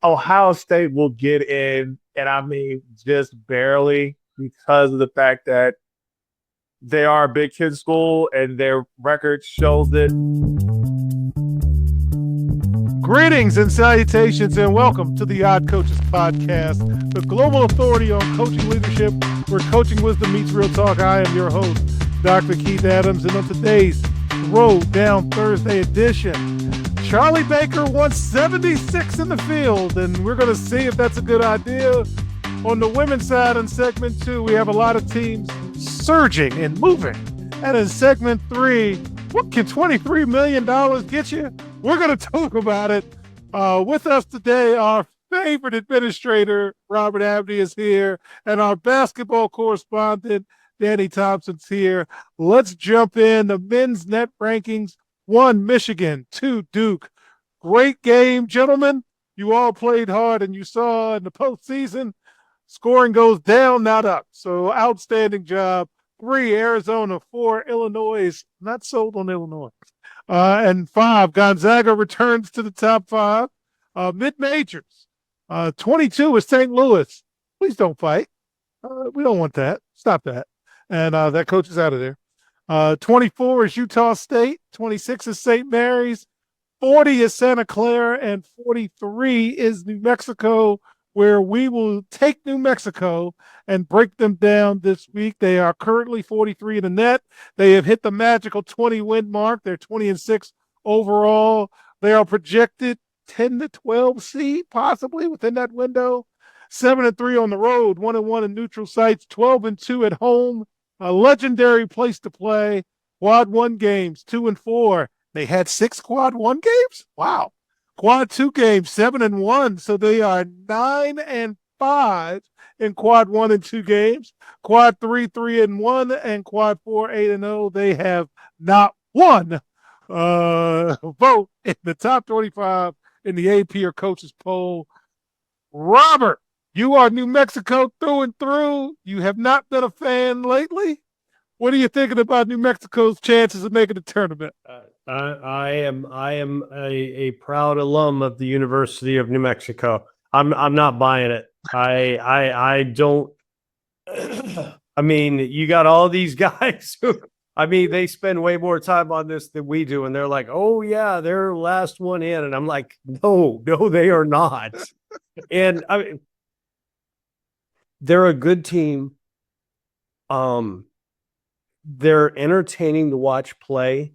Ohio State will get in, and I mean just barely because of the fact that they are a Big Ten school and their record shows it. Greetings and salutations, and welcome to the Odd Coaches Podcast, the global authority on coaching leadership, where coaching wisdom meets real talk. I am your host, Dr. Keith Adams, and on today's Road Down Thursday edition, Charlie Baker wants 76 in the field, and we're going to see if that's a good idea. On the women's side, in segment 2, we have a lot of teams surging and moving. And in segment 3, what can $23 million get you? We're going to talk about it. With us today, our favorite administrator, Robert Abney, is here, and our basketball correspondent, Danny Thompson's here. Let's jump in. The men's net rankings: 1, Michigan; 2, Duke. Great game, gentlemen. You all played hard, and you saw in the postseason, scoring goes down, not up. So outstanding job. 3, Arizona; 4, Illinois. Not sold on Illinois. And 5, Gonzaga returns to the top 5. Mid-majors. 22 is St. Louis. Please don't fight. We don't want that. Stop that. And that coach is out of there. 24 is Utah State. 26 is St. Mary's. 40 is Santa Clara. And 43 is New Mexico, where we will take New Mexico and break them down this week. They are currently 43 in the net. They have hit the magical 20-win mark. They're 20-6 overall. They are projected 10 to 12 seed, possibly within that window. 7-3 on the road, 1-1 in neutral sites, 12-2 at home. A legendary place to play. Quad 1 games, 2-4. They had 6 quad 1 games? Wow. Quad 2 games, 7-1. So they are 9-5 in quad 1 and 2 games. Quad 3, 3-1, and quad 4, 8-0. They have not one vote in the top 25 in the AP or coaches poll. Robert, you are New Mexico through and through. You have not been a fan lately. What are you thinking about New Mexico's chances of making the tournament? I am a proud alum of the University of New Mexico. I'm not buying it. I don't. I mean, you got all these guys who, I mean, they spend way more time on this than we do, and they're like, "Oh yeah, they're last one in," and I'm like, "No, they are not." And I mean, they're a good team. They're entertaining to watch play.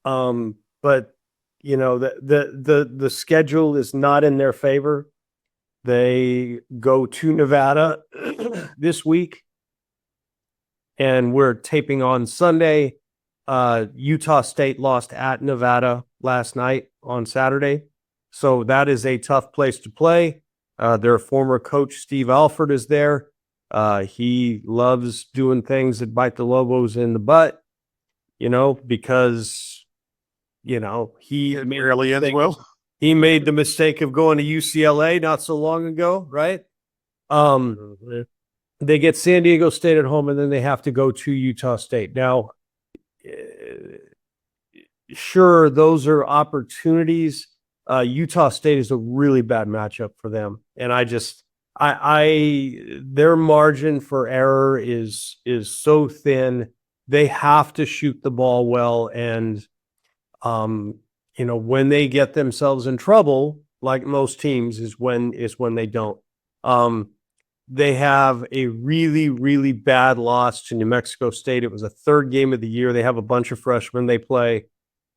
But you know, the schedule is not in their favor. They go to Nevada this week, and we're taping on Sunday. Utah State lost at Nevada last night on Saturday. So that is a tough place to play. Their former coach, Steve Alford, is there. He loves doing things that bite the Lobos in the butt, you know, because, you know, he made the mistake of going to UCLA not so long ago, right? They get San Diego State at home, and then they have to go to Utah State. Now, sure, those are opportunities. Utah State is a really bad matchup for them, and their margin for error is so thin. They have to shoot the ball well, and you know, when they get themselves in trouble, like most teams, is when they don't. They have a really, really bad loss to New Mexico State. It was a third game of the year. They have a bunch of freshmen they play,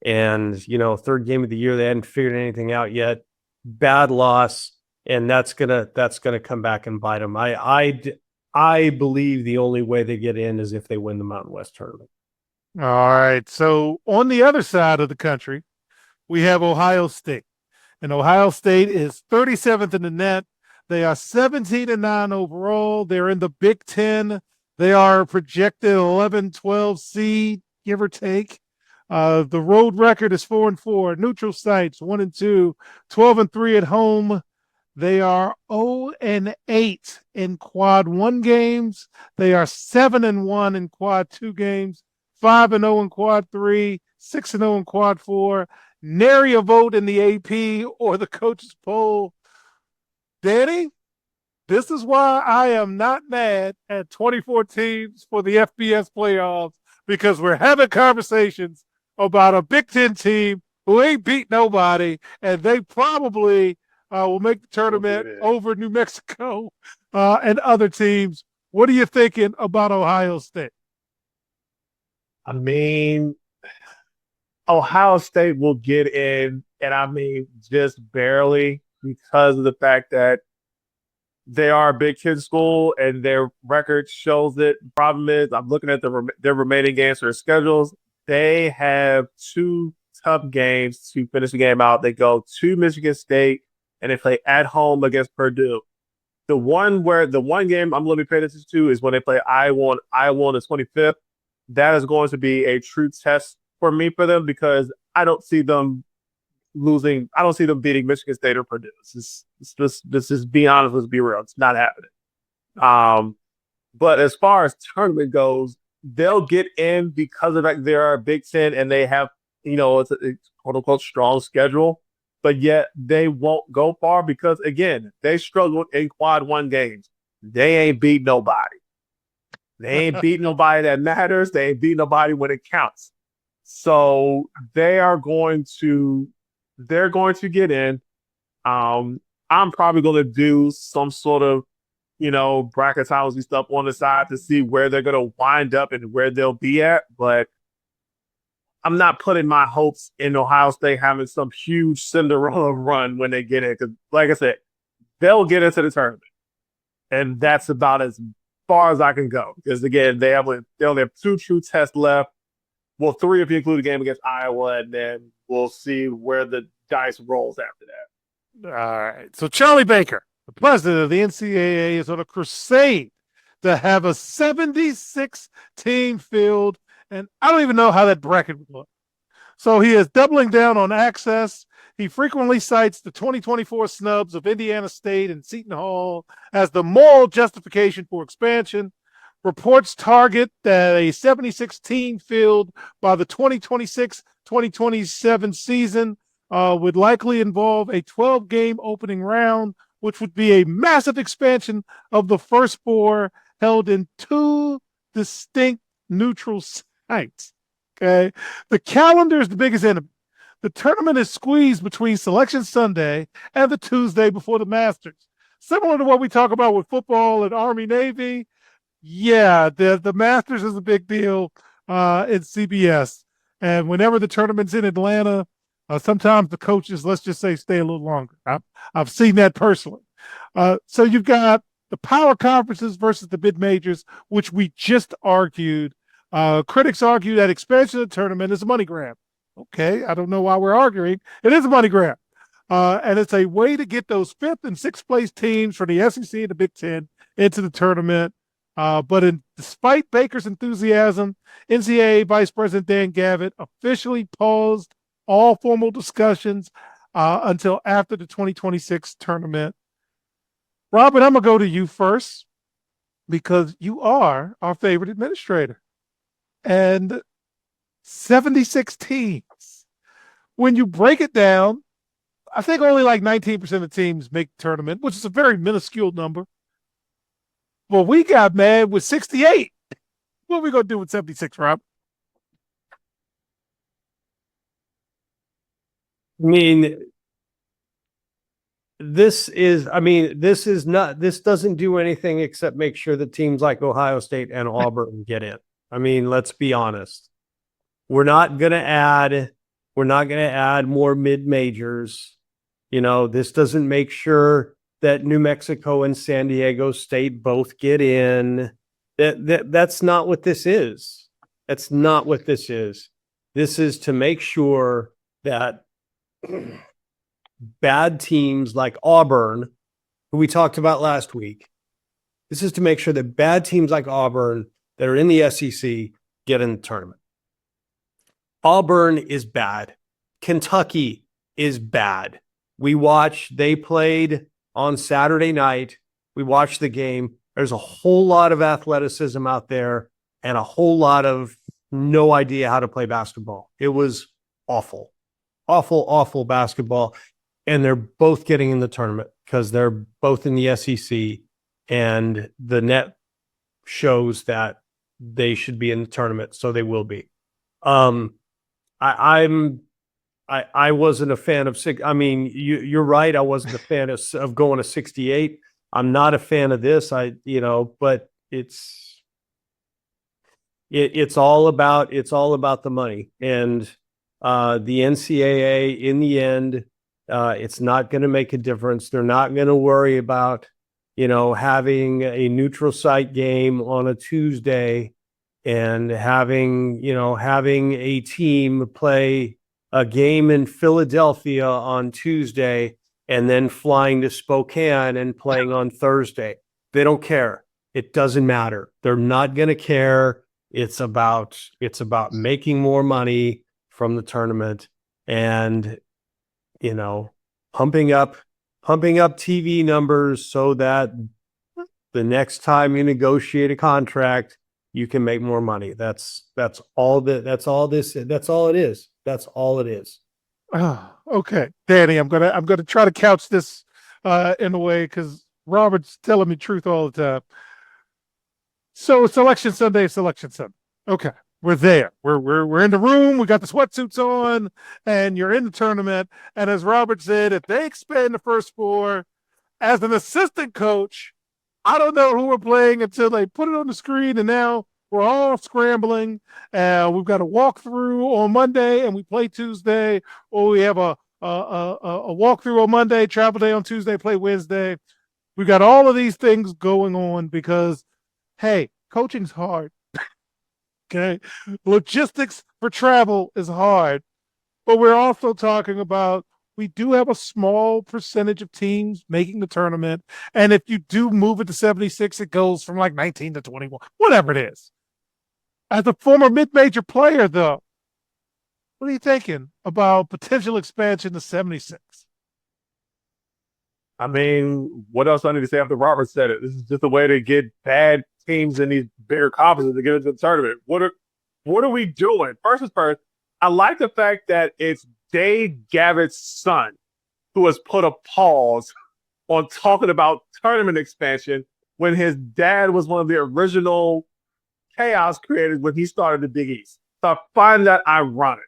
and you know, third game of the year, they hadn't figured anything out yet. Bad loss. And that's gonna come back and bite them. I believe the only way they get in is if they win the Mountain West tournament. All right. So on the other side of the country, we have Ohio State. And Ohio State is 37th in the net. They are 17-9 overall. They're in the Big Ten. They are projected 11-12 seed, give or take. The road record is 4-4. Neutral sites 1-2, 12-3 at home. They are 0-8 in quad 1 games. They are 7-1 in quad 2 games, 5-0 in quad 3, 6-0 in quad 4. Nary a vote in the AP or the coaches poll. Danny, this is why I am not mad at 24 teams for the FBS playoffs, because we're having conversations about a Big Ten team who ain't beat nobody, and they probably will make the tournament over New Mexico and other teams. What are you thinking about Ohio State? I mean, Ohio State will get in, and I mean, just barely because of the fact that they are a Big Ten school and their record shows it. The problem is, I'm looking at their remaining games for their schedules. They have two tough games to finish the game out. They go to Michigan State and they play at home against Purdue. The one game I'm going to be paying attention to is when they play Iowa on the 25th. That is going to be a true test for them because I don't see them losing. I don't see them beating Michigan State or Purdue. This is be honest. Let's be real. It's not happening. But as far as tournament goes, they'll get in because of that they are a Big Ten and they have, it's a quote unquote strong schedule. But yet they won't go far because again, they struggled in quad one games. They ain't beat nobody. They ain't beat nobody that matters. They ain't beat nobody when it counts. So they're going to get in. I'm probably going to do some sort of, bracketology stuff on the side to see where they're going to wind up and where they'll be at. But I'm not putting my hopes in Ohio State having some huge Cinderella run when they get in. Because, like I said, they'll get into the tournament. And that's about as far as I can go. Because, again, they only have two true tests left. Well, three if you include a game against Iowa, and then we'll see where the dice rolls after that. All right. So Charlie Baker, the president of the NCAA, is on a crusade to have a 76-team field, and I don't even know how that bracket would look. So he is doubling down on access. He frequently cites the 2024 snubs of Indiana State and Seton Hall as the moral justification for expansion. Reports target that a 76-team field by the 2026-2027 season would likely involve a 12-game opening round, which would be a massive expansion of the first four held in two distinct neutral sites. Okay, the calendar is the biggest enemy. The tournament is squeezed between Selection Sunday and the Tuesday before the Masters. Similar to what we talk about with football and Army-Navy, yeah, the Masters is a big deal in CBS. And whenever the tournament's in Atlanta, sometimes the coaches, let's just say, stay a little longer. I've seen that personally. So you've got the power conferences versus the mid-majors, which we just argued. Critics argue that expansion of the tournament is a money grab. Okay, I don't know why we're arguing. It is a money grab. And it's a way to get those fifth and sixth place teams from the SEC and the Big Ten into the tournament. But despite Baker's enthusiasm, NCAA Vice President Dan Gavitt officially paused all formal discussions until after the 2026 tournament. Robin, I'm going to go to you first because you are our favorite administrator. And 76 teams. When you break it down, I think only like 19% of teams make the tournament, which is a very minuscule number. Well, we got mad with 68. What are we going to do with 76, Rob? This doesn't do anything except make sure that teams like Ohio State and Auburn get in. Let's be honest. We're not going to add more mid-majors. This doesn't make sure that New Mexico and San Diego State both get in. That's not what this is. That's not what this is. This is to make sure that bad teams like Auburn, who we talked about last week, this is to make sure that bad teams like Auburn that are in the SEC get in the tournament. Auburn is bad. Kentucky is bad. They played on Saturday night. We watched the game. There's a whole lot of athleticism out there and a whole lot of no idea how to play basketball. It was awful, awful, awful basketball. and they're both getting in the tournament because they're both in the SEC, and the net shows that they should be in the tournament, so they will be. I wasn't a fan of six. I mean, you're right. I wasn't a fan of going to 68. I'm not a fan of this. But it's all about the money, and the NCAA in the end, it's not going to make a difference. They're not going to worry about having a neutral site game on a Tuesday and having a team play a game in Philadelphia on Tuesday and then flying to Spokane and playing on Thursday. They don't care. It doesn't matter. They're not going to care. It's about making more money from the tournament and, pumping up TV numbers so that the next time you negotiate a contract, you can make more money. That's all it is. That's all it is. Okay, Danny, I'm gonna try to couch this in a way because Robert's telling me truth all the time. So selection Sunday. Okay, we're there. We're in the room. We got the sweatsuits on, and you're in the tournament. And as Robert said, if they expand the first four, as an assistant coach, I don't know who we're playing until they put it on the screen, and now we're all scrambling. We've got a walkthrough on Monday, and we play Tuesday, or we have a walkthrough on Monday, travel day on Tuesday, play Wednesday. We've got all of these things going on because, hey, coaching's hard. Okay, logistics for travel is hard, but we're also talking about we do have a small percentage of teams making the tournament. And if you do move it to 76, it goes from like 19 to 21, whatever it is. As a former mid-major player, though, what are you thinking about potential expansion to 76? I mean, what else do I need to say after Robert said it? This is just a way to get bad teams in these bigger conferences to get into the tournament. What are we doing? First is first, I like the fact that it's Dave Gavitt's son who has put a pause on talking about tournament expansion when his dad was one of the original chaos creators when he started the Big East. So I find that ironic.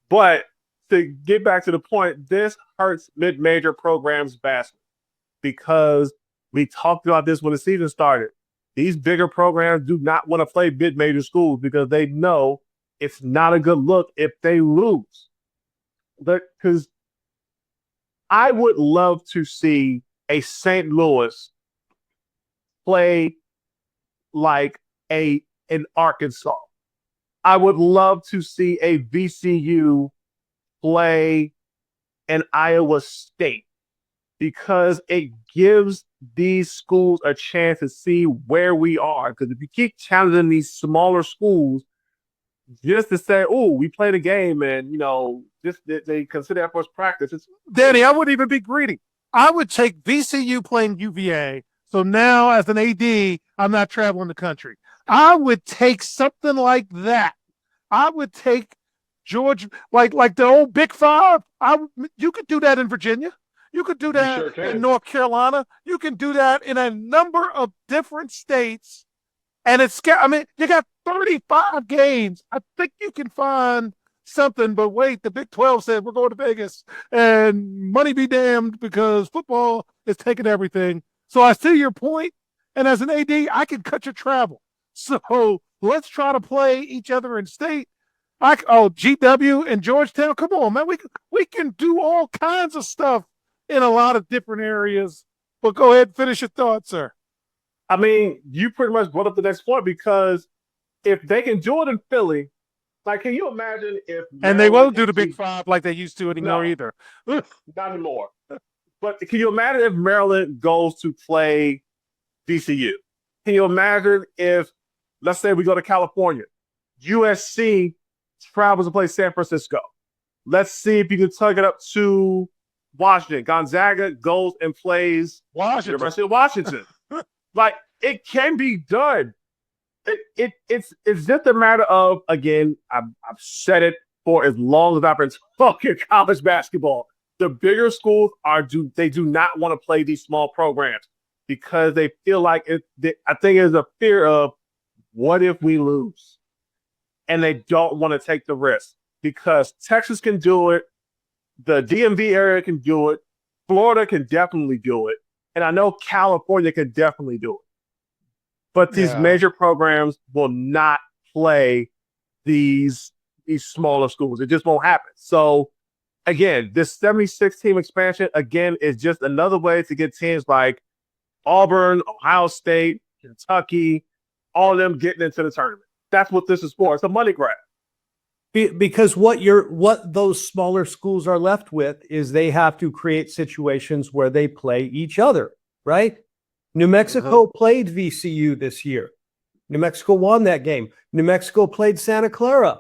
But to get back to the point, this hurts mid-major programs vastly because we talked about this when the season started. These bigger programs do not want to play mid-major schools because they know it's not a good look if they lose. Because I would love to see a St. Louis play like an Arkansas. I would love to see a VCU play an Iowa State because it gives these schools a chance to see where we are. Because if you keep challenging these smaller schools just to say, oh, we played a game and, just they consider that first practice. Danny, I wouldn't even be greedy. I would take VCU playing UVA. So now as an AD, I'm not traveling the country. I would take something like that. I would take George, like the old Big Five. You could do that in Virginia. You could do that in North Carolina. You can do that in a number of different states. And you got 35 games. I think you can find something, but wait, the Big 12 said we're going to Vegas and money be damned because football is taking everything. So I see your point. And as an AD, I can cut your travel. So let's try to play each other in state. GW and Georgetown. Come on, man. We can do all kinds of stuff in a lot of different areas. But go ahead and finish your thoughts, sir. I mean, you pretty much brought up the next point because if they can do it in Philly, like, can you imagine if and they won't do the Big Five like they used to anymore either. Not anymore. But can you imagine if Maryland goes to play VCU? Can you imagine if, let's say we go to California, USC travels to play San Francisco? Let's see if you can tug it up to Washington. Gonzaga goes and plays University of Washington. Like, it can be done. It's just a matter of, again, I've said it for as long as I've been talking college basketball. the bigger schools they do not want to play these small programs because they feel like I think there's a fear of what if we lose, and they don't want to take the risk because Texas can do it, the DMV area can do it, Florida can definitely do it, and I know California can definitely do it. But these major programs will not play these smaller schools. It just won't happen. So again, this 76 team expansion again is just another way to get teams like Auburn, Ohio State, Kentucky, all of them getting into the tournament. That's what this is for. It's a money grab. Because what those smaller schools are left with is they have to create situations where they play each other, right? New Mexico played VCU this year. New Mexico won that game. New Mexico played Santa Clara.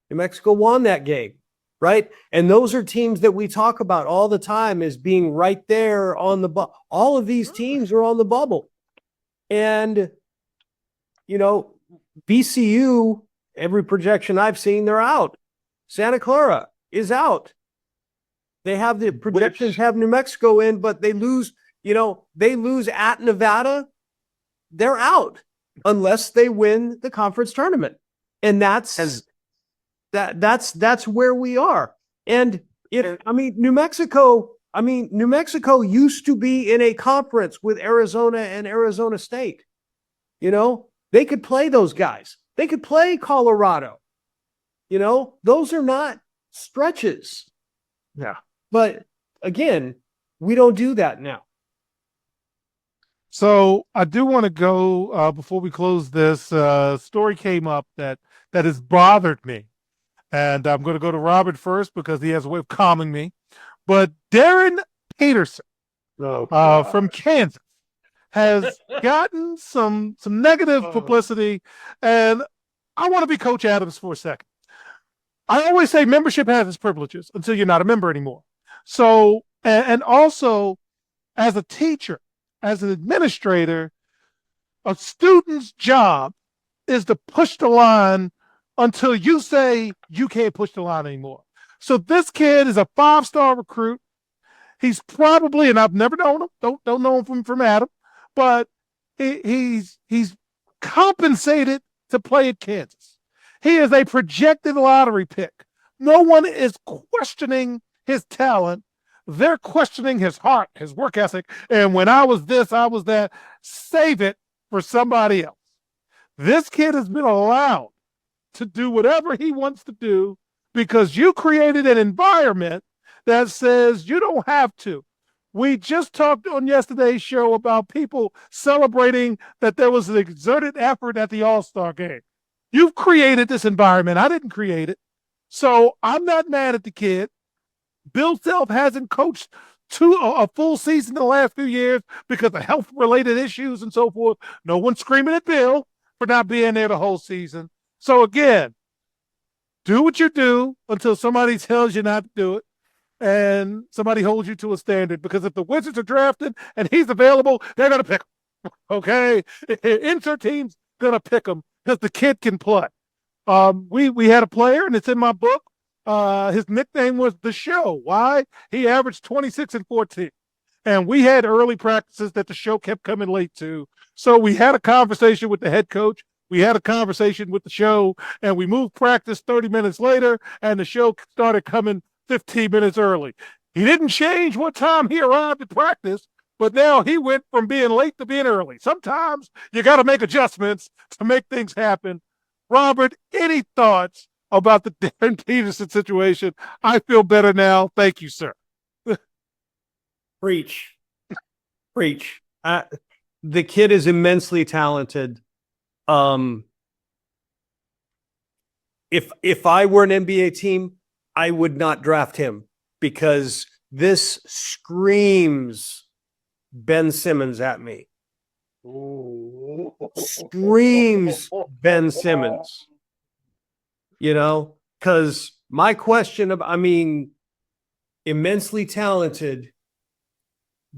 New Mexico won that game, right? And those are teams that we talk about all the time as being right there on the bubble. All of these teams are on the bubble. And, VCU, every projection I've seen, they're out. Santa Clara is out. They have the projections have New Mexico in, but they lose. They lose at Nevada, they're out unless they win the conference tournament. And that's where we are. And New Mexico used to be in a conference with Arizona and Arizona State. They could play those guys. They could play Colorado. Those are not stretches. Yeah. But again, we don't do that now. So I do want to go before we close this. Story came up that has bothered me, and I'm going to go to Robert first because he has a way of calming me. But Darren Peterson from Kansas has gotten some negative publicity, and I want to be Coach Adams for a second. I always say membership has its privileges until you're not a member anymore. So, and also as a teacher, as an administrator, a student's job is to push the line until you say you can't push the line anymore. So this kid is a 5-star recruit. He's probably, and I've never known him, don't know him from Adam, but he's compensated to play at Kansas. He is a projected lottery pick. No one is questioning his talent. They're questioning his heart, his work ethic. And when I was this, I was that. Save it for somebody else. This kid has been allowed to do whatever he wants to do because you created an environment that says you don't have to. We just talked on yesterday's show about people celebrating that there was an exerted effort at the All-Star game. You've created this environment. I didn't create it. So I'm not mad at the kid. Bill Self hasn't coached a full season in the last few years because of health-related issues and so forth. No one's screaming at Bill for not being there the whole season. So again, do what you do until somebody tells you not to do it and somebody holds you to a standard. Because if the Wizards are drafted and he's available, they're going to pick him. Okay? Insert team's going to pick him because the kid can play. We had a player, and it's in my book. His nickname was The Show. Why? He averaged 26 and 14. And we had early practices that the show kept coming late to. So we had a conversation with the head coach. We had a conversation with the show, and we moved practice 30 minutes later, and the show started coming 15 minutes early. He didn't change what time he arrived at practice, but now he went from being late to being early. Sometimes you got to make adjustments to make things happen. Robert, any thoughts about the Darren Peterson situation? I feel better now. Thank you, sir. Preach. Preach. The kid is immensely talented. If I were an NBA team, I would not draft him because this screams Ben Simmons at me. Screams Ben Simmons. Because my question immensely talented.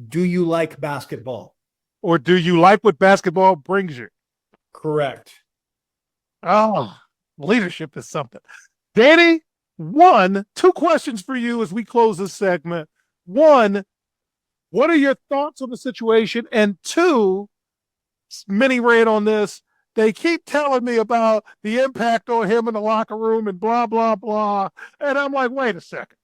Do you like basketball? Or do you like what basketball brings you? Correct. Oh, leadership is something. Danny, 2 questions for you as we close this segment. one, what are your thoughts on the situation? And two, many ran on this. They keep telling me about the impact on him in the locker room and blah, blah, blah. And I'm like, wait a second.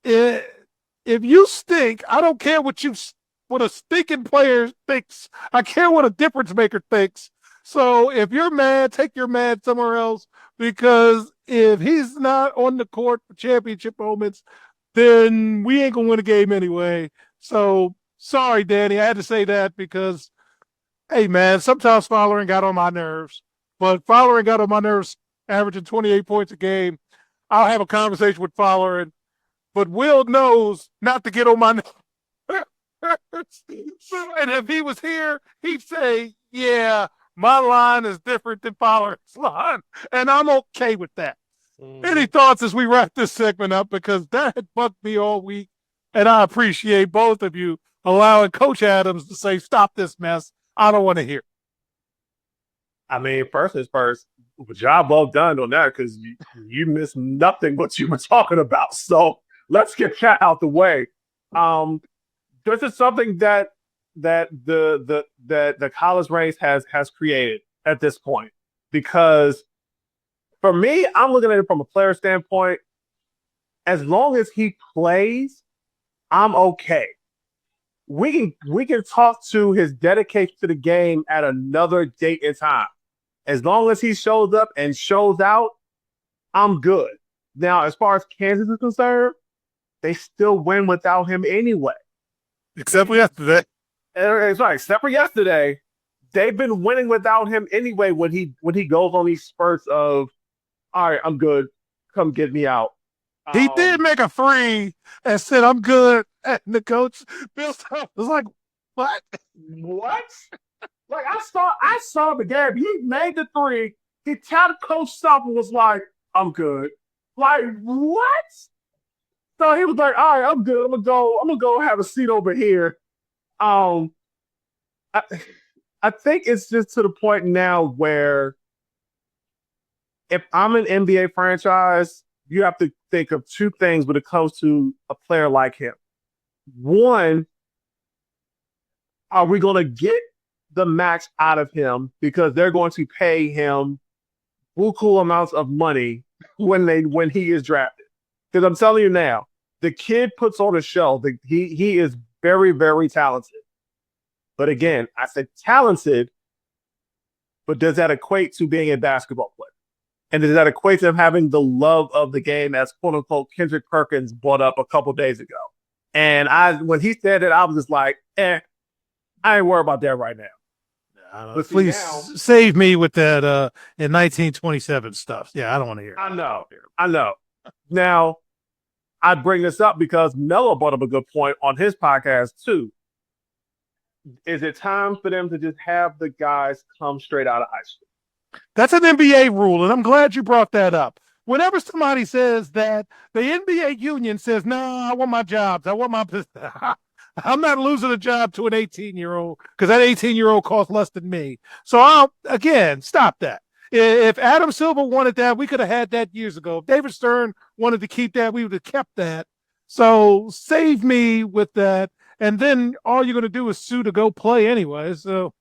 If you stink, I don't care what a stinking player thinks. I care what a difference maker thinks. So if you're mad, take your mad somewhere else, because if he's not on the court for championship moments, then we ain't gonna win a game anyway. So sorry, Danny, I had to say that because, hey man, sometimes Follering got on my nerves, but Follering got on my nerves averaging 28 points a game. I'll have a conversation with Follering, but Will knows not to get on my nerves. And if he was here, he'd say, yeah, my line is different than Follering's line, and I'm okay with that. Any thoughts as we wrap this segment up? Because that had bugged me all week, and I appreciate both of you allowing Coach Adams to say, stop this mess. I don't want to hear. I mean, first is first. Job well done on that, because you missed nothing what you were talking about. So let's get that out the way. This is something that the college race has created at this point, because for me, I'm looking at it from a player standpoint. As long as he plays, I'm okay. We can talk to his dedication to the game at another date and time. As long as he shows up and shows out, I'm good. Now, as far as Kansas is concerned, they still win without him anyway. Except for yesterday. Sorry, except for yesterday. They've been winning without him anyway when he goes on these spurts of, all right, I'm good. Come get me out. He did make a three and said, I'm good. And the coach, Bill Self, was like, what? What? Like, I saw the game. He made the three. He tapped Coach Self and was like, I'm good. Like, what? So he was like, all right, I'm good. I'm gonna go have a seat over here. I think it's just to the point now where if I'm an NBA franchise, you have to think of two things when it comes to a player like him. One, are we going to get the max out of him, because they're going to pay him buku amounts of money when he is drafted? Because I'm telling you now, the kid puts on a show. He is very, very talented. But again, I said talented, but does that equate to being a basketball player? And does that equate to him having the love of the game, as quote unquote Kendrick Perkins brought up a couple days ago? And when he said it, I was just like, I ain't worried about that right now. But please save me with that in 1927 stuff. Yeah, I don't want to hear it. I know. Now, I bring this up because Melo brought up a good point on his podcast too. Is it time for them to just have the guys come straight out of high school? That's an NBA rule, and I'm glad you brought that up. Whenever somebody says that, the NBA union says, no, I want my jobs. I want my – I'm not losing a job to an 18-year-old, because that 18-year-old costs less than me. So, again, stop that. If Adam Silver wanted that, we could have had that years ago. If David Stern wanted to keep that, we would have kept that. So save me with that, and then all you're going to do is sue to go play anyway. So,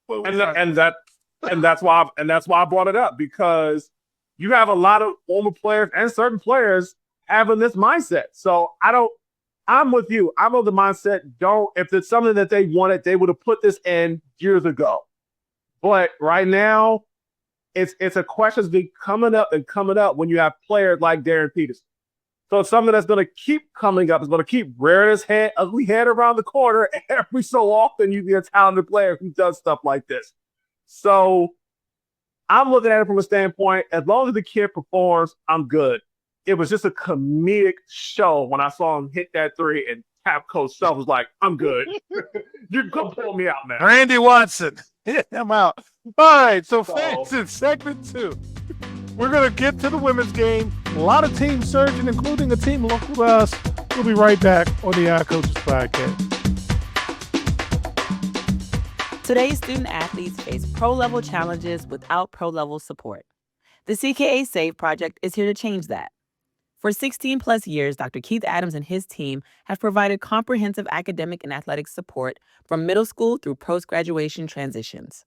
and that's why I brought it up, because you have a lot of former players and certain players having this mindset. So I'm with you. I'm of the mindset, if it's something that they wanted, they would have put this in years ago. But right now, it's a question that's been coming up when you have players like Darren Peterson. So it's something that's going to keep coming up. It's going to keep rearing his ugly head around the corner. Every so often, you get a talented player who does stuff like this. So I'm looking at it from a standpoint, as long as the kid performs, I'm good. It was just a comedic show when I saw him hit that three, and tap Coach Self was like, I'm good. You can come pull me out now. Randy Watson. I'm out. All right, so fans, in segment 2, we're going to get to the women's game. A lot of teams surging, including a team local to us. We'll be right back on the Coaches Podcast. Today's student athletes face pro-level challenges without pro-level support. The CKA SAVE project is here to change that. For 16 plus years, Dr. Keith Adams and his team have provided comprehensive academic and athletic support from middle school through post-graduation transitions.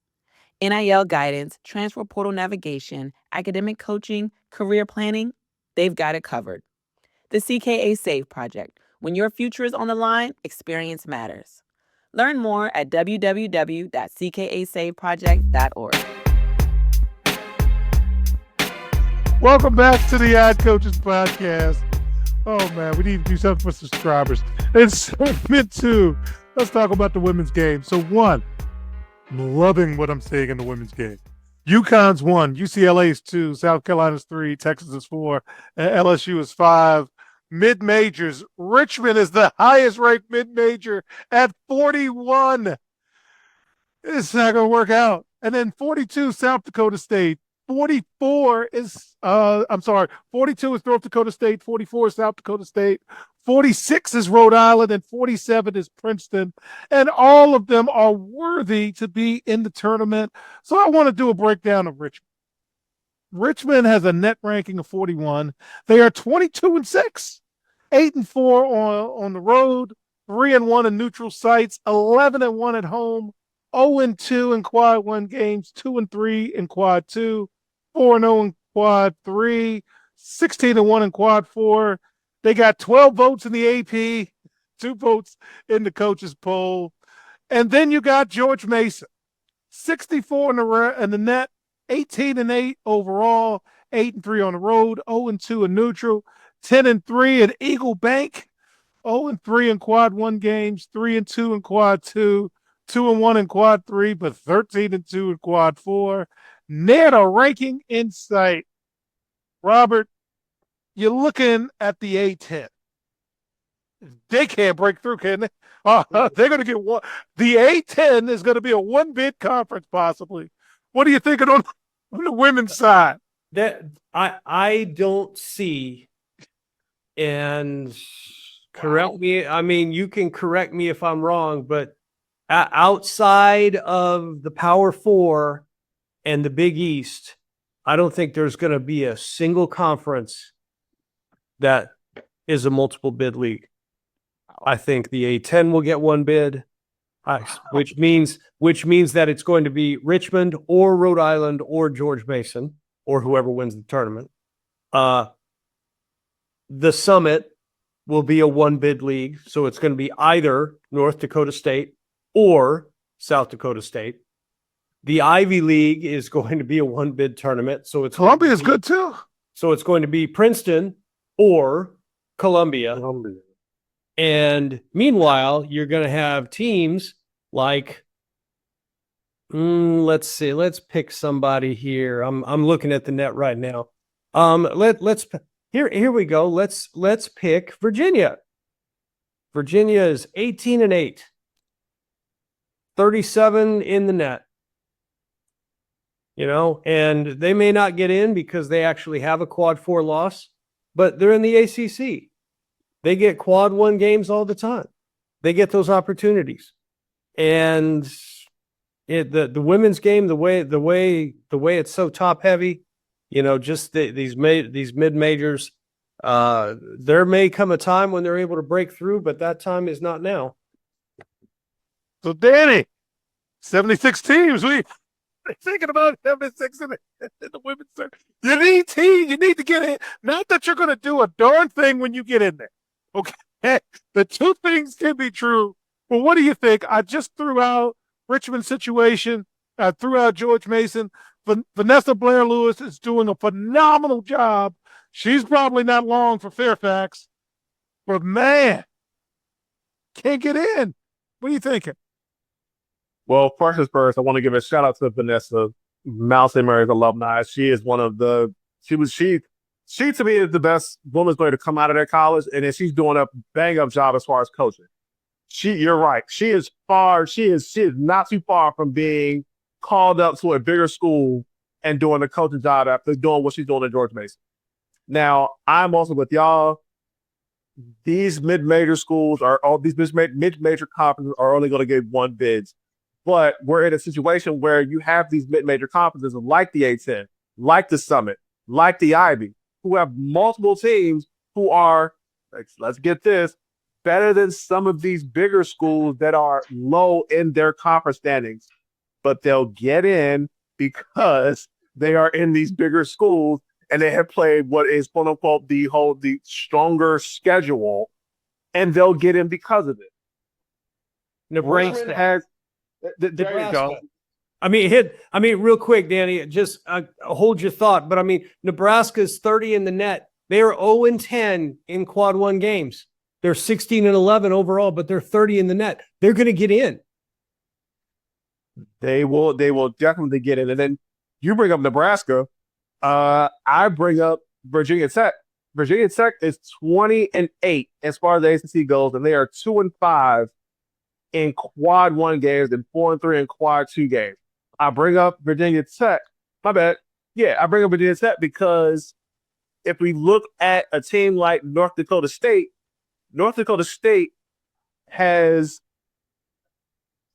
NIL guidance, transfer portal navigation, academic coaching, career planning, they've got it covered. The CKA Save Project. When your future is on the line, experience matters. Learn more at www.ckasaveproject.org. Welcome back to the Ad Coaches Podcast. Oh, man, we need to do something for subscribers. It's segment 2. Let's talk about the women's game. So, 1, I'm loving what I'm seeing in the women's game. UConn's 1, UCLA's 2, South Carolina's 3, Texas is 4, and LSU is 5. Mid-majors, Richmond is the highest-ranked mid-major at 41. It's not going to work out. And then 42, South Dakota State. 42 is North Dakota State, 44 is South Dakota State, 46 is Rhode Island, and 47 is Princeton. And all of them are worthy to be in the tournament. So I want to do a breakdown of Richmond. Richmond has a net ranking of 41. They are 22-6, 8-4 on the road, 3-1 in neutral sites, 11-1 at home, 0-2 in quad 1 games, 2-3 in quad 2, 4-0 in quad 3, 16-1 in quad 4. They got 12 votes in the AP, 2 votes in the coaches poll. And then you got George Mason, 64 in the net, 18-8 overall, 8-3 on the road, 0-2 in neutral, 10-3 at Eagle Bank, 0-3 in quad 1 games, 3-2 in quad 2, 2-1 in quad 3, but 13-2 in quad 4. Near the ranking in sight. Robert, you're looking at the A10. They can't break through, can they? They're going to get one. The A10 is going to be a one-bid conference, possibly. What are you thinking on the women's side? That I don't see, and correct me. I mean, you can correct me if I'm wrong, but outside of the Power Four and the Big East, I don't think there's going to be a single conference that is a multiple bid league. I think the A10 will get one bid, which means that it's going to be Richmond or Rhode Island or George Mason or whoever wins the tournament. The Summit will be a one bid league, so it's going to be either North Dakota State or South Dakota State. The Ivy League is going to be a one bid tournament, so it's Columbia is good too. So it's going to be Princeton or Columbia. And meanwhile, you're going to have teams like, let's see, let's pick somebody here. I'm looking at the net right now. Here we go. Let's pick Virginia. Virginia is 18-8, 37 in the net. And they may not get in because they actually have a quad 4 loss, but they're in the ACC. They get quad 1 games all the time. They get those opportunities. And the women's game, the way it's so top heavy, just these mid majors, there may come a time when they're able to break through, but that time is not now. So Danny, 76 teams. Thinking about 76 in the women's center. You need teams. You need to get in. Not that you're going to do a darn thing when you get in there. Okay. The two things can be true. Well, what do you think? I just threw out Richmond's situation. I threw out George Mason. Vanessa Blair-Lewis is doing a phenomenal job. She's probably not long for Fairfax. But, man, can't get in. What are you thinking? Well, first is first, I want to give a shout out to Vanessa, Mount St. Mary's alumni. She is one of the she to me is the best women's player to come out of their college, and then she's doing a bang up job as far as coaching. You're right. She is not too far from being called up to a bigger school and doing the coaching job after doing what she's doing at George Mason. Now, I'm also with y'all. These mid-major schools these mid-major conferences are only going to get one bids. But we're in a situation where you have these mid-major conferences like the A10, like the Summit, like the Ivy, who have multiple teams who are, let's get this, better than some of these bigger schools that are low in their conference standings, but they'll get in because they are in these bigger schools and they have played what is quote unquote the stronger schedule, and they'll get in because of it. Nebraska has there you go. I mean, real quick, Danny, just hold your thought. But I mean, Nebraska's 30 in the net. They're 0-10 in quad one games. They're 16-11 overall, but they're 30 in the net. They're going to get in. They will definitely get in. And then you bring up Nebraska. I bring up Virginia Tech. Virginia Tech is 20-8 as far as the ACC goes, and they are 2-5 in quad one games and 4-3 in quad two games. I bring up Virginia Tech. My bad. Yeah, I bring up Virginia Tech because if we look at a team like North Dakota State has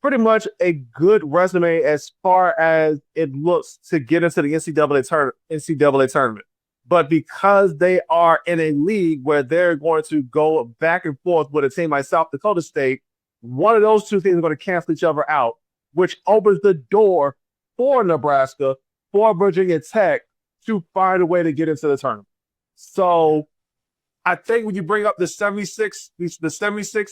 pretty much a good resume as far as it looks to get into the NCAA tournament. But because they are in a league where they're going to go back and forth with a team like South Dakota State, one of those two things are going to cancel each other out, which opens the door for Nebraska, for Virginia Tech to find a way to get into the tournament. So I think when you bring up the 76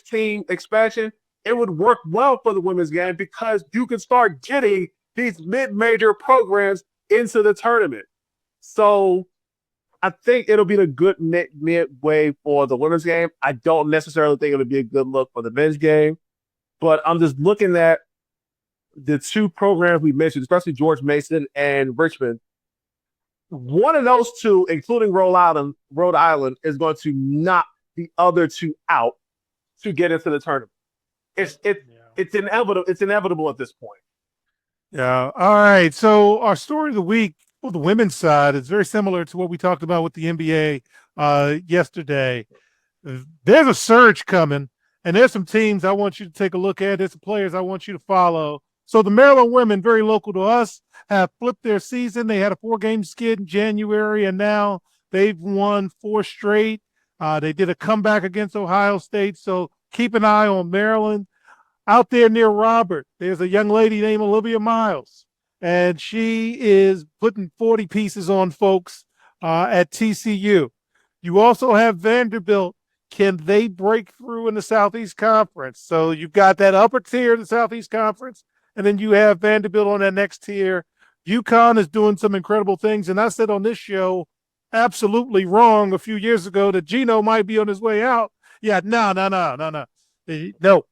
team expansion, it would work well for the women's game because you can start getting these mid-major programs into the tournament. So I think it'll be a good midway for the women's game. I don't necessarily think it'll be a good look for the men's game, but I'm just looking at the two programs we mentioned, especially George Mason and Richmond. One of those two, including Rhode Island, is going to knock the other two out to get into the tournament. It's inevitable. It's inevitable at this point. Yeah. All right. So our story of the week for the women's side is very similar to what we talked about with the NBA yesterday. There's a surge coming, and there's some teams I want you to take a look at. There's some players I want you to follow. So the Maryland women, very local to us, have flipped their season. They had a 4-game skid in January, and now they've won 4 straight. They did a comeback against Ohio State, so keep an eye on Maryland. Out there near Robert, there's a young lady named Olivia Miles, and she is putting 40 pieces on folks at TCU. You also have Vanderbilt. Can they break through in the Southeast Conference? So you've got that upper tier of the Southeast Conference, and then you have Vanderbilt on that next tier. UConn is doing some incredible things, and I said on this show, absolutely wrong a few years ago that Gino might be on his way out. Yeah, no. No.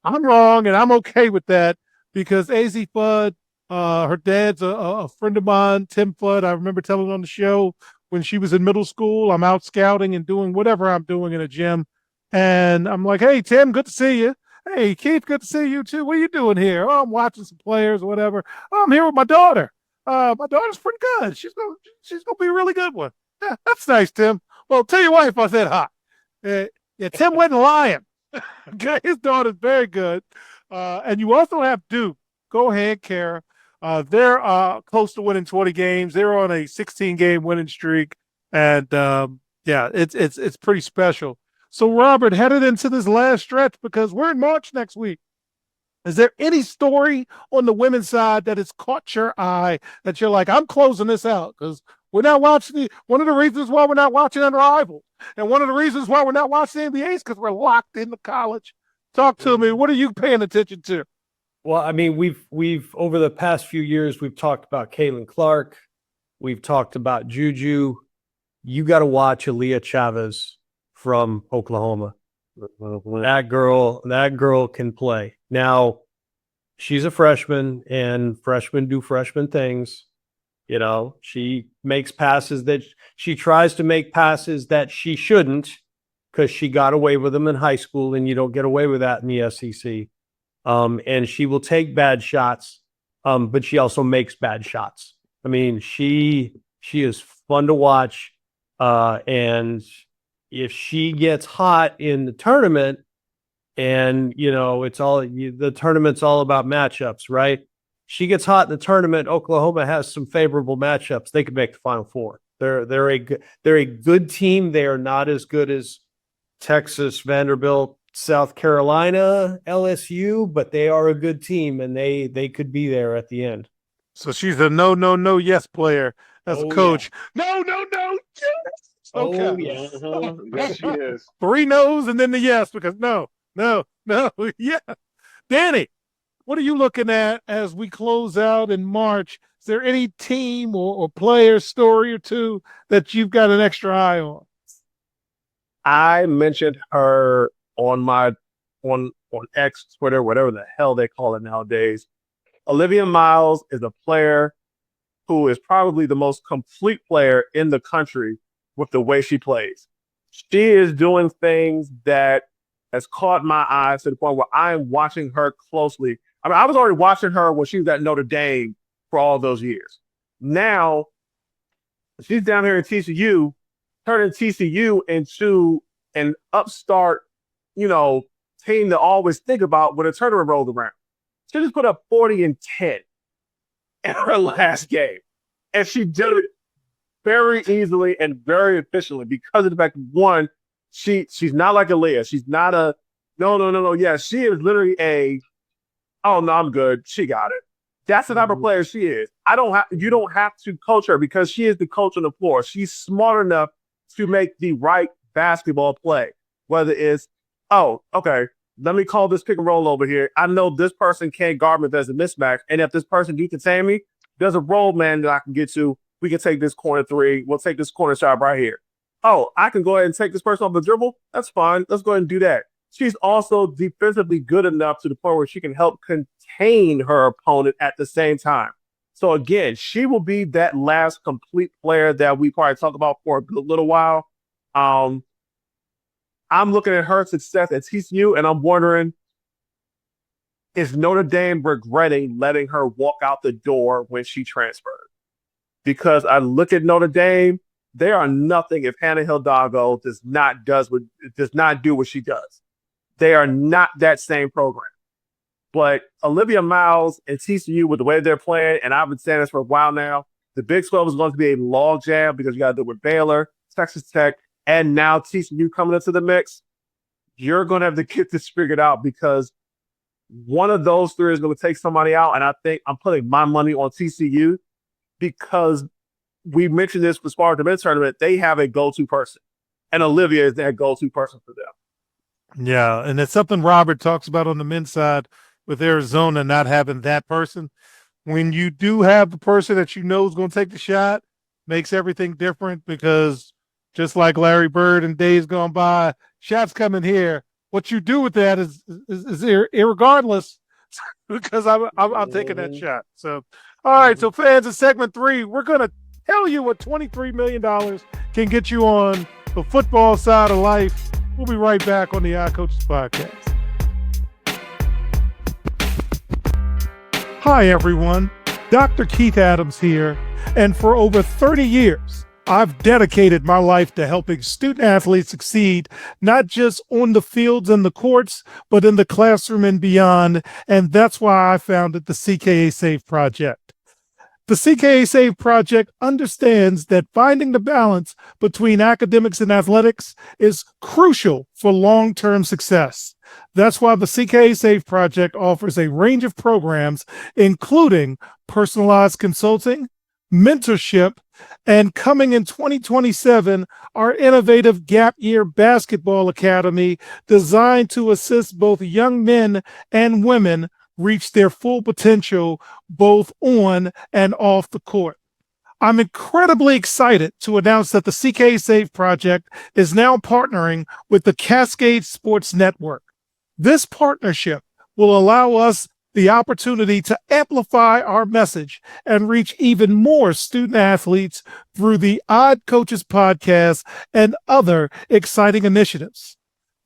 I'm wrong, and I'm okay with that because AZ Fudd, her dad's a friend of mine, Tim Fudd. I remember telling on the show when she was in middle school, I'm out scouting and doing whatever I'm doing in a gym. And I'm like, hey, Tim, good to see you. Hey, Keith, good to see you too. What are you doing here? Oh, I'm watching some players or whatever. Oh, I'm here with my daughter. My daughter's pretty good. She's gonna be a really good one. Yeah, that's nice, Tim. Well, tell your wife I said hi. Yeah, Tim wasn't lying. Okay, his daughter's very good. And you also have Duke. Go ahead, Kara. They're close to winning 20 games. They're on a 16-game winning streak. And yeah, it's pretty special. So, Robert, headed into this last stretch because we're in March next week. Is there any story on the women's side that has caught your eye that you're like, I'm closing this out because we're not watching one of the reasons why we're not watching Unrivaled, and one of the reasons why we're not watching the NBA is because we're locked into college. Talk to me. What are you paying attention to? Well, I mean, we've over the past few years, we've talked about Caitlin Clark. We've talked about Juju. You got to watch Aaliyah Chavez from Oklahoma. That girl can play. Now, she's a freshman, and freshmen do freshman things. You know, she makes passes that she tries to make passes that she shouldn't because she got away with them in high school, and you don't get away with that in the SEC. And she will take bad shots, but she also makes bad shots. I mean, she is fun to watch, and if she gets hot in the tournament, and you know the tournament's all about matchups, right? She gets hot in the tournament. Oklahoma has some favorable matchups. They could make the Final Four. They're a good team. They are not as good as Texas, Vanderbilt, South Carolina, LSU, but they are a good team, and they could be there at the end. So she's a no, yes player as a coach. Yeah. No, yes. Okay. Oh, yeah. Yes, she is. 3 no's and then the yes, because no, yeah. Danny, what are you looking at as we close out in March? Is there any team or player story or two that you've got an extra eye on? I mentioned her on X, Twitter, whatever the hell they call it nowadays. Olivia Miles is a player who is probably the most complete player in the country with the way she plays. She is doing things that has caught my eyes to the point where I am watching her closely. I mean, I was already watching her when she was at Notre Dame for all those years. Now, she's down here at TCU, turning TCU into an upstart, team to always think about when a tournament rolls around. She just put up 40 and 10 in her last game. And she did it very easily and very efficiently because of the fact that, one, she's not like Aaliyah. She's not a no. Yeah, she is literally oh no, I'm good. She got it. That's the type of player she is. You don't have to coach her because she is the coach on the floor. She's smart enough to make the right basketball play. Whether it's, oh, okay, let me call this pick and roll over here. I know this person can't guard me if there's a mismatch. And if this person can contain me, there's a roll man that I can get to. We can take this corner three. We'll take this corner shot right here. Oh, I can go ahead and take this person off the dribble. That's fine. Let's go ahead and do that. She's also defensively good enough to the point where she can help contain her opponent at the same time. So again, she will be that last complete player that we probably talk about for a little while. I'm looking at her success at TCU, and I'm wondering, is Notre Dame regretting letting her walk out the door when she transferred? Because I look at Notre Dame, they are nothing if Hannah Hidalgo does not do what she does. They are not that same program. But Olivia Miles and TCU, with the way they're playing, and I've been saying this for a while now, the Big 12 is going to be a log jam because you got to do it with Baylor, Texas Tech, and now TCU coming into the mix. You're going to have to get this figured out because one of those three is going to take somebody out, and I think I'm putting my money on TCU because we mentioned this with Spartan Men's Tournament. They have a go-to person, and Olivia is that go-to person for them. Yeah, and it's something Robert talks about on the men's side with Arizona not having that person. When you do have the person that you know is going to take the shot, makes everything different because just like Larry Bird and days gone by, shots coming here. What you do with that is irregardless because I'm taking that shot. So, all right, so fans, in segment 3, we're going to tell you what $23 million can get you on the football side of life. We'll be right back on the iCoaches Podcast. Hi, everyone. Dr. Keith Adams here. And for over 30 years, I've dedicated my life to helping student athletes succeed, not just on the fields and the courts, but in the classroom and beyond. And that's why I founded the CKA Save Project. The CKA Save Project understands that finding the balance between academics and athletics is crucial for long-term success. That's why the CKA Save Project offers a range of programs, including personalized consulting, mentorship, and coming in 2027, our innovative Gap Year Basketball Academy designed to assist both young men and women reach their full potential both on and off the court. I'm incredibly excited to announce that the CKA Save Project is now partnering with the Cascade Sports Network. This partnership will allow us the opportunity to amplify our message and reach even more student athletes through the Odd Coaches Podcast and other exciting initiatives.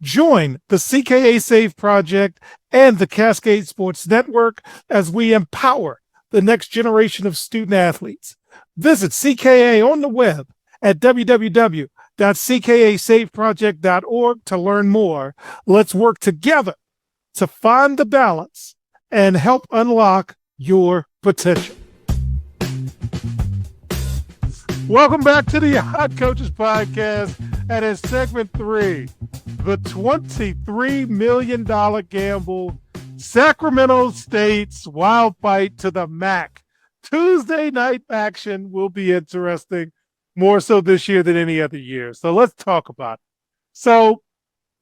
Join the CKA Save Project and the Cascade Sports Network as we empower the next generation of student athletes. Visit CKA on the web at www.ckasaveproject.org to learn more. Let's work together to find the balance and help unlock your potential. Welcome back to the Hot Coaches Podcast, and in segment 3, the $23 million gamble, Sacramento State's wild fight to the MAC. Tuesday night action will be interesting, more so this year than any other year. So let's talk about it. So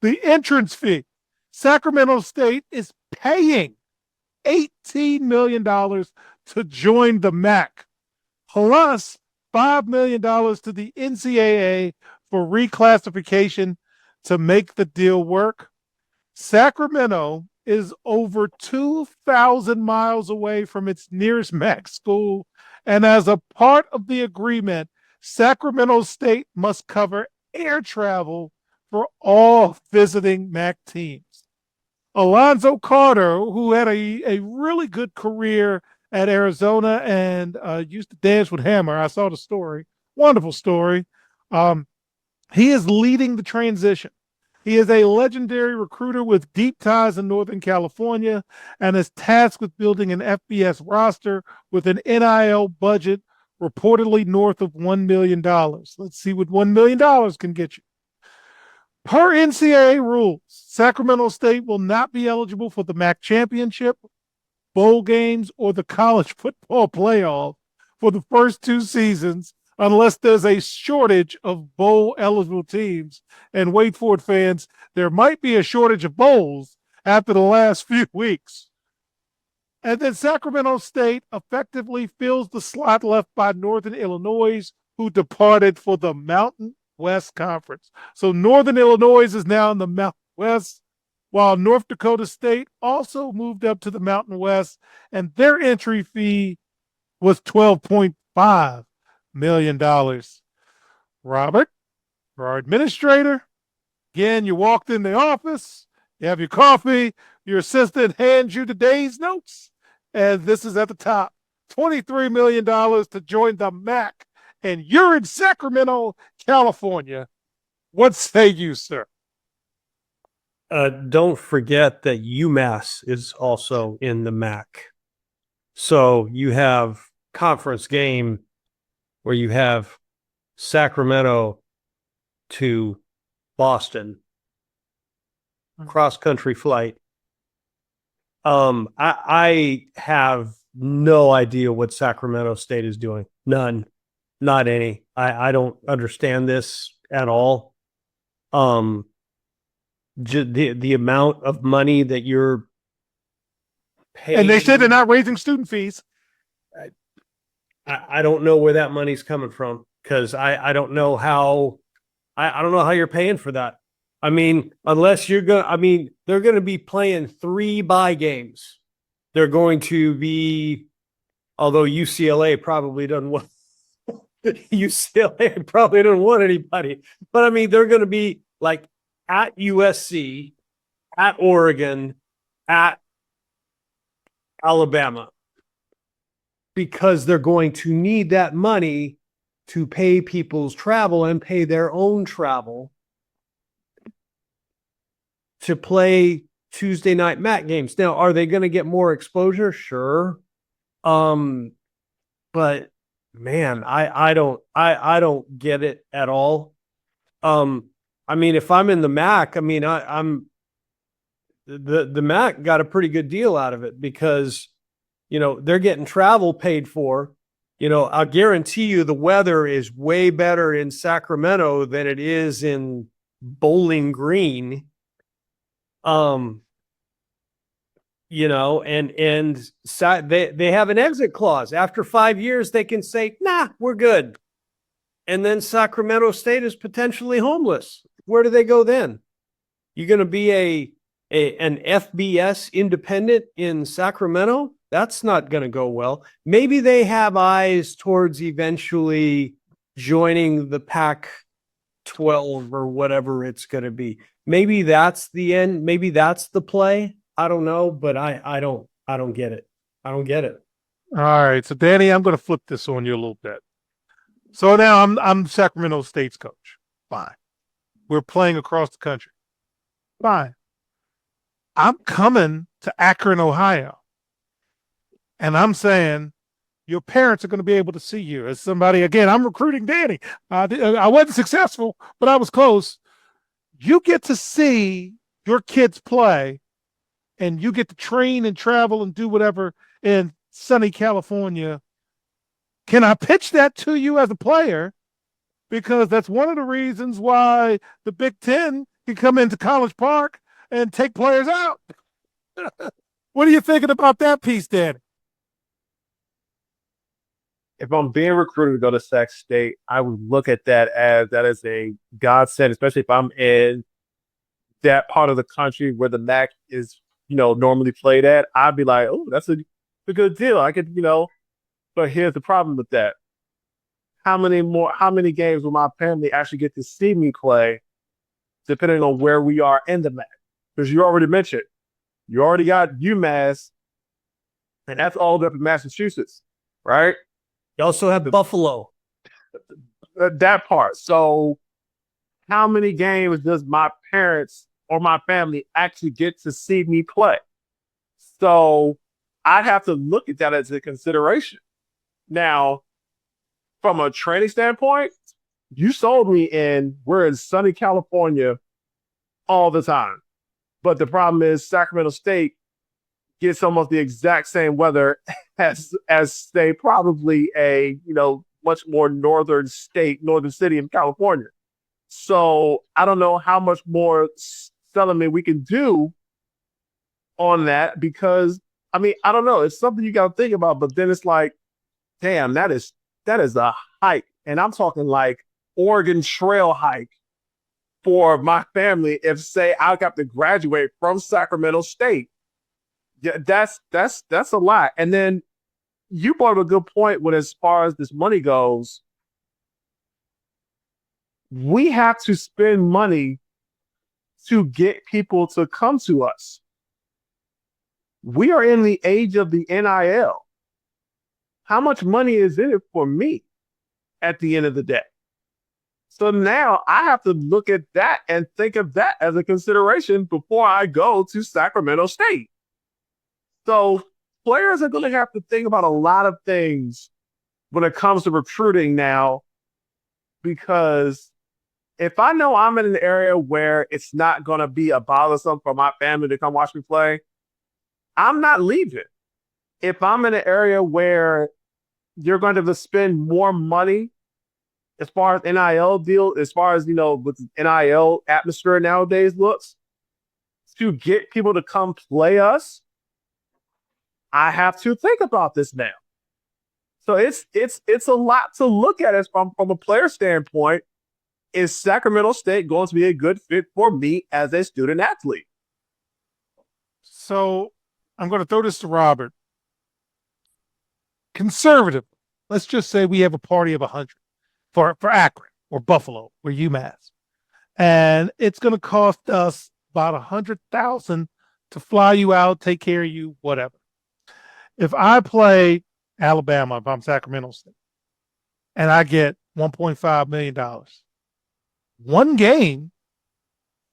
the entrance fee, Sacramento State is paying $18 million to join the MAC, plus $5 million to the NCAA for reclassification to make the deal work. Sacramento is over 2,000 miles away from its nearest MAC school, and as a part of the agreement, Sacramento State must cover air travel for all visiting MAC teams. Alonzo Carter, who had a really good career at Arizona and used to dance with Hammer. I saw the story. Wonderful story. He is leading the transition. He is a legendary recruiter with deep ties in Northern California and is tasked with building an FBS roster with an NIL budget reportedly north of $1 million. Let's see what $1 million can get you. Per NCAA rules, Sacramento State will not be eligible for the MAC championship, bowl games, or the college football playoff for the first 2 seasons unless there's a shortage of bowl-eligible teams. And wait for it, fans, there might be a shortage of bowls after the last few weeks. And then Sacramento State effectively fills the slot left by Northern Illinois, who departed for the Mountain West Conference. So Northern Illinois is now in the Mountain West, while North Dakota State also moved up to the Mountain West, and their entry fee was $12.5 million. Robert, our administrator, again, you walked in the office, you have your coffee, your assistant hands you today's notes, and this is at the top. $23 million to join the MAC, and you're in Sacramento, California. What say you, sir? Don't forget that UMass is also in the MAC. So you have conference game where you have Sacramento to Boston, cross-country flight. I have no idea what Sacramento State is doing. None. Not any. I don't understand this at all. The amount of money that you're paying. And they said they're not raising student fees. I don't know where that money's coming from, because I don't know how I don't know how you're paying for that. I mean, unless you're going, I mean, they're going to be playing 3 bye games. They're going to be, although UCLA probably doesn't want, UCLA probably doesn't want anybody, but I mean, they're going to be like at USC, at Oregon, at Alabama, because they're going to need that money to pay people's travel and pay their own travel to play Tuesday night MAC games. Now, are they going to get more exposure? Sure. But man, I don't get it at all. I mean, if I'm in the MAC, I mean, I'm the MAC got a pretty good deal out of it, because, you know, they're getting travel paid for. You know, I'll guarantee you the weather is way better in Sacramento than it is in Bowling Green. You know, and they have an exit clause. After 5 years, they can say, nah, we're good. And then Sacramento State is potentially homeless. Where do they go then? You're going to be an FBS independent in Sacramento? That's not going to go well. Maybe they have eyes towards eventually joining the Pac-12 or whatever it's going to be. Maybe that's the end. Maybe that's the play. I don't know, but I don't get it. I don't get it. All right. So Danny, I'm going to flip this on you a little bit. So now I'm Sacramento State's coach. Fine. We're playing across the country. Fine. I'm coming to Akron, Ohio. And I'm saying, your parents are going to be able to see you as somebody. Again, I'm recruiting Danny. I wasn't successful, but I was close. You get to see your kids play, and you get to train and travel and do whatever in sunny California. Can I pitch that to you as a player? Because that's one of the reasons why the Big Ten can come into College Park and take players out. What are you thinking about that piece, Danny? If I'm being recruited to go to Sac State, I would look at that as that is a godsend, especially if I'm in that part of the country where the MAC is, normally played at. I'd be like, oh, that's a good deal. I could, but here's the problem with that. How many games will my family actually get to see me play, depending on where we are in the MAC? Because you already mentioned, you already got UMass, and that's all up in Massachusetts, right? You also have Buffalo. That part. So how many games does my parents or my family actually get to see me play? So I'd have to look at that as a consideration. Now, from a training standpoint, you sold me in we're in sunny California all the time. But the problem is Sacramento State gets almost the exact same weather as say probably a much more northern city in California. So I don't know how much more selling we can do on that because I don't know. It's something you got to think about, but then it's like, damn, that is a hike, and I'm talking like Oregon Trail hike for my family. If say I got to graduate from Sacramento State. Yeah, that's a lot. And then you brought up a good point when as far as this money goes, we have to spend money to get people to come to us. We are in the age of the NIL. How much money is in it for me at the end of the day? So now I have to look at that and think of that as a consideration before I go to Sacramento State. So players are going to have to think about a lot of things when it comes to recruiting now, because if I know I'm in an area where it's not going to be a bothersome for my family to come watch me play, I'm not leaving. If I'm in an area where you're going to spend more money as far as NIL deal, as far as, what the NIL atmosphere nowadays looks, to get people to come play us, I have to think about this now. So it's a lot to look at it from a player standpoint. Is Sacramento State going to be a good fit for me as a student athlete? So I'm going to throw this to Robert. Conservative. Let's just say we have a party of 100 for Akron or Buffalo or UMass. And it's going to cost us about $100,000 to fly you out, take care of you, whatever. If I play Alabama, if I'm Sacramento State, and I get $1.5 million, one game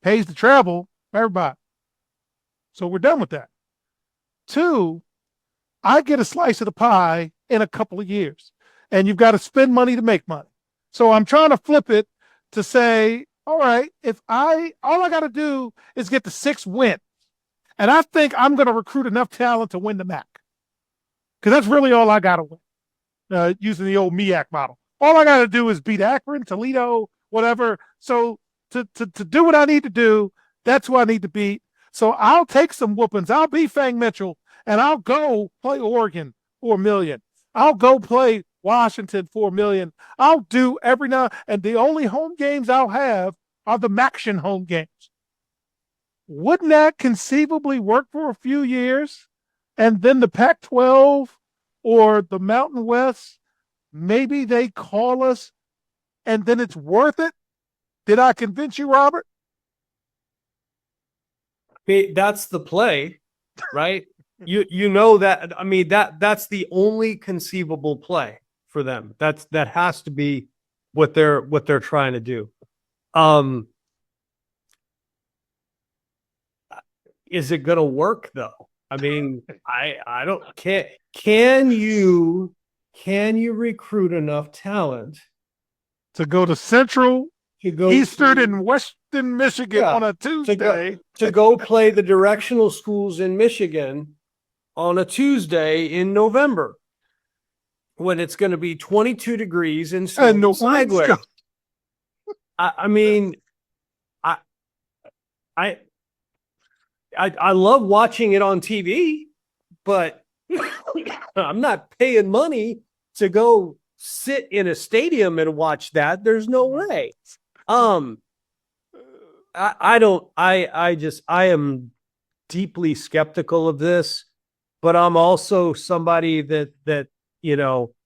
pays the travel for everybody. So we're done with that. Two, I get a slice of the pie in a couple of years, and you've got to spend money to make money. So I'm trying to flip it to say, all right, all I got to do is get the 6 wins, and I think I'm going to recruit enough talent to win the MAC. Because that's really all I got to win, using the old MEAC model. All I got to do is beat Akron, Toledo, whatever. So to do what I need to do, that's who I need to beat. So I'll take some whoopings. I'll be Fang Mitchell, and I'll go play Oregon for $1 million. I'll go play Washington for $1 million. I'll do every now, and the only home games I'll have are the MACtion home games. Wouldn't that conceivably work for a few years? And then the Pac-12 or the Mountain West, maybe they call us, and then it's worth it. Did I convince you, Robert? That's the play, right? you know that. I mean, that's the only conceivable play for them. That has to be what they're trying to do. Is it going to work though? I mean, I don't. Can you can you recruit enough talent To go to Central, to go Eastern, to, and Western Michigan on a Tuesday. to go play the directional schools in Michigan on a Tuesday in November when it's going to be 22 degrees and snow And no sideways? I mean, I love watching it on TV, but I'm not paying money to go sit in a stadium and watch that. There's no way. I am deeply skeptical of this, but I'm also somebody that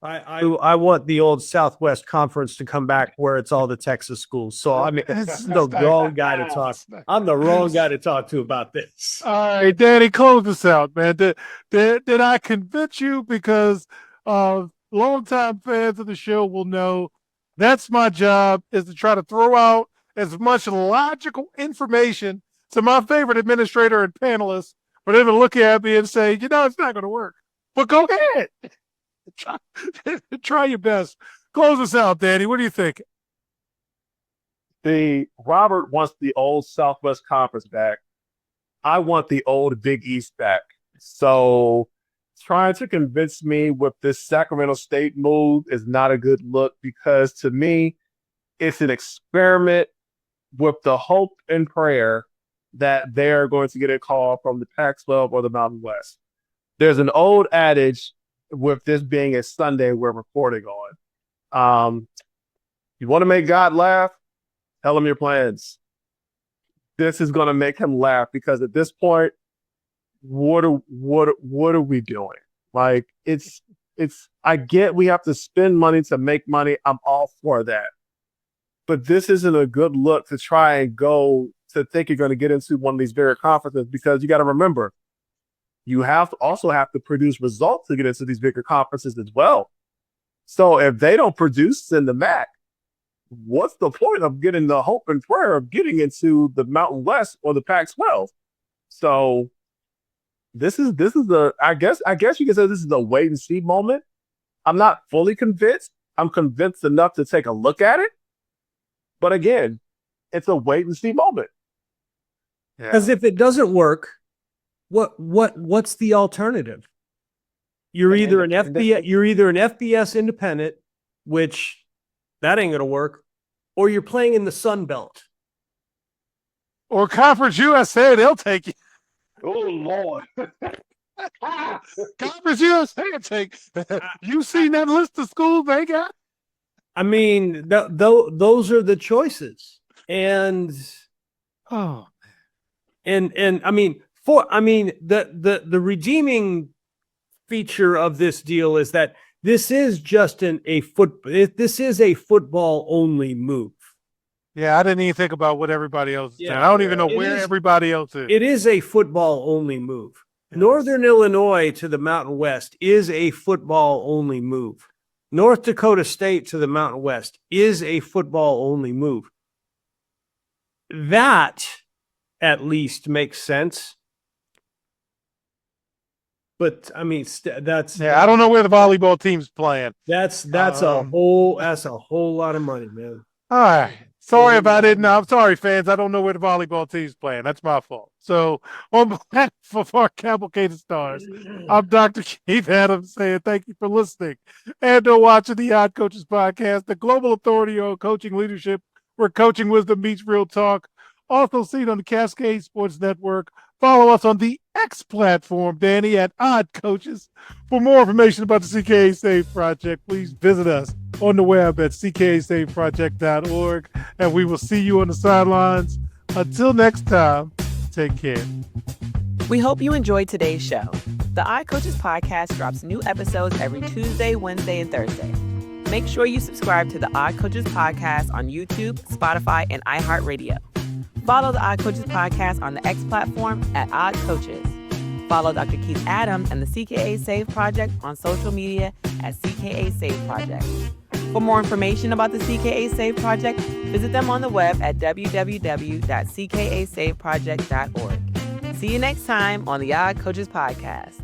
I want the old Southwest Conference to come back where it's all the Texas schools. So I mean, I'm the wrong guy to talk. I'm the wrong guy to talk to about this. All right, Danny, close this out, man. Did I convince you? Because longtime fans of the show will know that's my job, is to try to throw out as much logical information to my favorite administrator and panelists for them to look at me and say, it's not going to work. But go ahead. Try your best. Close us out, Danny. What do you think? Robert wants the old Southwest Conference back. I want the old Big East back. So trying to convince me with this Sacramento State move is not a good look, because to me, it's an experiment with the hope and prayer that they're going to get a call from the Pac-12 or the Mountain West. There's an old adage, with this being a Sunday we're recording on. You want to make God laugh? Tell him your plans. This is going to make him laugh, because at this point, what are we doing? Like, I get we have to spend money to make money. I'm all for that. But this isn't a good look to try and go to think you're going to get into one of these bigger conferences, because you got to remember, you also have to produce results to get into these bigger conferences as well. So if they don't produce in the MAC, what's the point of getting the hope and prayer of getting into the Mountain West or the Pac-12? So this is I guess you can say this is a wait and see moment. I'm not fully convinced. I'm convinced enough to take a look at it. But again, it's a wait and see moment. Because if it doesn't work, what's the alternative? You're either an FBS independent, which that ain't gonna work, or you're playing in the Sun Belt. Or Conference USA, they'll take you. Oh, Lord. Conference USA will take. You seen that list of schools they got? I mean, those are the choices. And I mean, the redeeming feature of this deal is that this is just a football only move. Yeah, I didn't even think about what everybody else is doing. I don't even know where everybody else is. It is a football only move. Yes. Northern Illinois to the Mountain West is a football only move. North Dakota State to the Mountain West is a football only move. That at least makes sense. But I mean, that's I don't know where the volleyball team's playing. That's a whole lot of money, man. All right. Sorry if I didn't. I'm sorry, fans. I don't know where the volleyball team's playing. That's my fault. So, on behalf of our Cavalcade Stars, I'm Dr. Keith Adams saying thank you for listening and watching the Odd Coaches Podcast, the global authority on coaching leadership, where coaching wisdom meets real talk. Also seen on the Cascade Sports Network. Follow us on the X platform, Danny, at Odd Coaches. For more information about the CKA Save Project, please visit us on the web at ckasaveproject.org. And we will see you on the sidelines. Until next time, take care. We hope you enjoyed today's show. The Odd Coaches Podcast drops new episodes every Tuesday, Wednesday, and Thursday. Make sure you subscribe to the Odd Coaches Podcast on YouTube, Spotify, and iHeartRadio. Follow the Odd Coaches Podcast on the X platform at Odd Coaches. Follow Dr. Keith Adams and the CKA Save Project on social media at CKA Save Project. For more information about the CKA Save Project, visit them on the web at www.ckasaveproject.org. See you next time on the Odd Coaches Podcast.